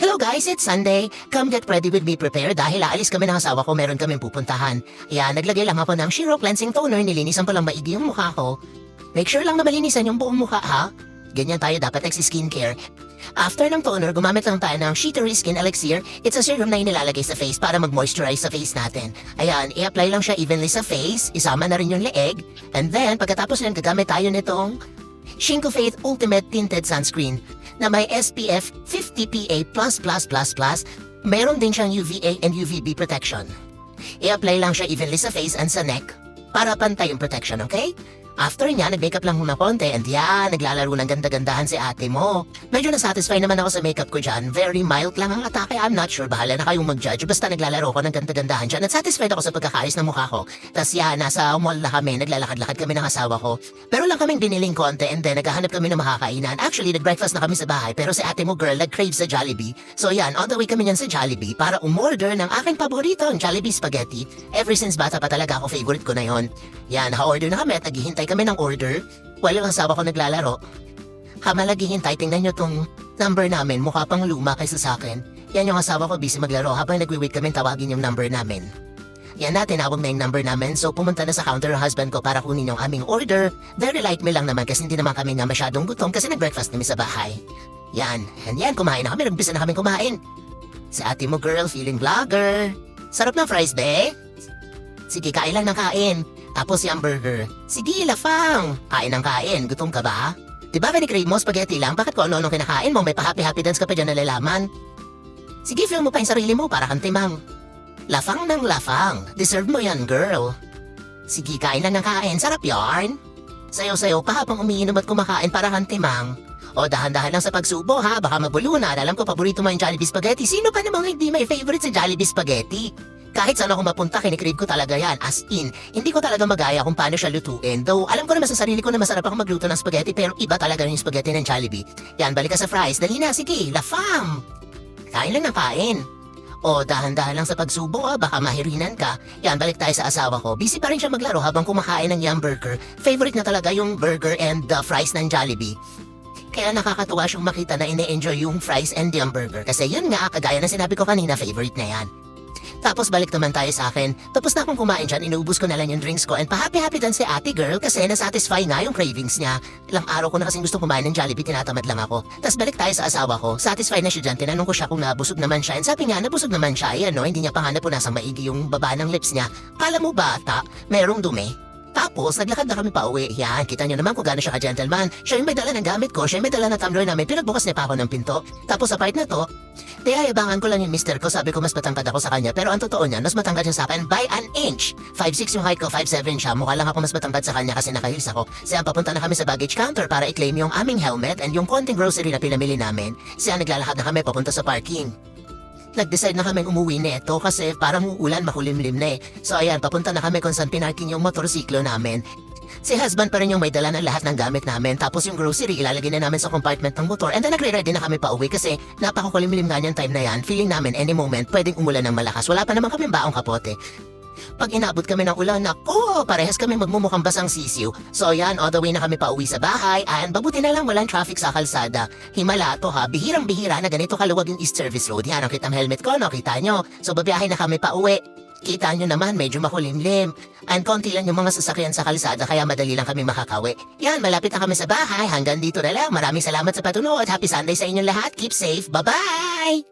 Hello guys, it's Sunday. Come get ready with me prepare dahil aalis kami ng asawa ko, meron kaming pupuntahan. Ayan, naglagay lang ako ng Shiro Cleansing Toner, nilinisan ko lang maigi yung mukha ko. Make sure lang na malinisan yung buong mukha ha. Ganyan tayo dapat nagsi-skincare. After ng toner, gumamit lang tayo ng Shittery Skin Elixir. It's a serum na inilalagay sa face para mag-moisturize sa face natin. Ayan, i-apply lang siya evenly sa face, isama na rin yung leeg. And then, pagkatapos yan, gagamit tayo nitong Shinko Faith Ultimate Tinted Sunscreen na may SPF 50 PA++++. Meron din siyang UVA and UVB protection. I-apply lang siya evenly sa face and sa neck para pantay yung protection, okay? After niya, nag-makeup lang muna konti and yan, naglalaro ng ganda-gandahan si ate mo. Medyo nasatisfy naman ako sa makeup ko dyan. Very mild lang ang atake. I'm not sure, bahala na kayong mag-judge. Basta naglalaro ko ng ganda-gandahan dyan at satisfied ako sa pagkakaayos ng mukha ko. Tas yan, nasa mall na kami, naglalakad-lakad kami ng asawa ko. Pero lang kaming biniling konti and then naghahanap kami ng makakainan. Actually, nag-breakfast na kami sa bahay pero si ate mo girl nag-crave sa Jollibee. So yan, on the way kami yan sa Jollibee para umorder ng aking paborito, ang Jollibee Spaghetti. Ever since bata pa talaga ako, favorite ko na yon. Yan, naka-order na kami at naghihintay kami ng order while yung asawa ko naglalaro. Habang naghihintay, tingnan nyo tong number namin, mukha pang luma kaysa sa akin. Yan yung asawa ko busy maglaro habang nagwi-wait kami tawagin yung number namin. Yan na, tinawag na yung number namin, so pumunta na sa counter ang husband ko para kunin yung aming order. Very light meal lang naman kasi hindi naman kami nga masyadong gutom kasi nag-breakfast kami sa bahay. Yan, and yan, kumain na kami, nagbisa na kami kumain. Sa ate mo girl, feeling vlogger. Sarap ng fries, be? Sige, kain lang ng kain. Tapos yung burger. Sige, lafang. Kain ng kain. Gutom ka ba? Diba crave mo spaghetti lang? Bakit kung ano-ano kinakain mo? May pa-happy-happy dance ka pa dyan nalalaman. Sige, feel mo pa yung sarili mo para kang timang. Lafang ng lafang. Deserve mo yan, girl. Sige, kain lang ng kain. Sarap yarn. Sayo-sayo pa habang umiinom at kumakain para kang timang. O dahan-dahan lang sa pagsubo ha. Baka mabulunan. Alam ko paborito mo yung Jollibee Spaghetti. Sino pa namang hindi may favorite sa Jollibee Spaghetti? Kahit saan ako mapunta, kinikrave ko talaga yan. As in, hindi ko talaga magaya kung paano siya lutuin. Though, alam ko naman sa sarili ko na masarap ako magluto ng spaghetti, pero iba talaga yung spaghetti ng Jollibee. Yan, balik ka sa fries. Dali na, sige, la fam! Kain lang ng kain. O, dahan-dahan lang sa pagsubo, baka mahirinan ka. Yan, balik tayo sa asawa ko. Busy pa rin siya maglaro habang kumakain ng Yum Burger. Favorite na talaga yung burger and the fries ng Jollibee. Kaya nakakatuwa siyang makita na ine-enjoy yung fries and Yum Burger. Kasi yun nga, kagaya na sinabi ko kanina, favorite na yan. Tapos balik naman tayo sa akin. Tapos na akong kumain dyan, inuubos ko na lang yung drinks ko and pa-happy-happy dan si ate girl kasi nasatisfy nga yung cravings niya. Ilang araw ko na kasing gusto kumain ng Jollibee, tinatamad lang ako. Tapos balik tayo sa asawa ko, satisfied na siya dyan, tinanong ko siya kung nabusog naman siya and sabi nga nabusog naman siya, ayan no, hindi niya pa nga napunasang maigi yung baba ng lips niya. Kala mo bata, merong dumi. Tapos, naglakad na kami pa uwi. Yan, kita nyo naman kung gaano siya ka-gentleman. Siya yung may dala ng gamit ko, siya yung may dala ng tumbler namin, pinagbukas niya pa ako ng pinto. Tapos sa part na to, ayabangan ko lang yung mister ko, sabi ko mas matangkad ako sa kanya, pero ang totoo niya, mas matangkad siya sa akin by an inch. 5'6 yung height ko, 5'7 siya, mukha lang ako mas matangkad sa kanya kasi naka-heels ako. Siya papunta na kami sa baggage counter para i-claim yung aming helmet and yung konting grocery na pinamili namin. Siya naglalakad na kami papunta sa parking. Nag-decide na kami umuwi neto kasi parang uulan makulimlim na eh. So ayan, papunta na kami kung saan pinarking yung motorsiklo namin. Si husband pa rin yung may dala ng lahat ng gamit namin. Tapos yung grocery ilalagay na namin sa compartment ng motor. And then nagre-ready na kami pa uwi kasi napakakulimlim nga niyang time na yan. Feeling namin any moment pwedeng umulan ng malakas. Wala pa naman kami baong kapote. Pag inabot kami ng ulan, nako, parehas kami magmumukhang basang sisiw. So yan, all the way na kami pa uwi sa bahay. And babuti na lang walang traffic sa kalsada. Himala to ha, bihirang-bihira na ganito kaluwag yung East Service Road. Yan, ang kitang helmet ko, no, kita nyo. So babiyahe na kami pa uwi. Kita nyo naman, medyo makulimlim. And konti lang yung mga sasakyan sa kalsada kaya madali lang kami makakawi. Yan, malapit na kami sa bahay. Hanggang dito na lang. Maraming salamat sa patunood. Happy Sunday sa inyong lahat. Keep safe. Bye-bye!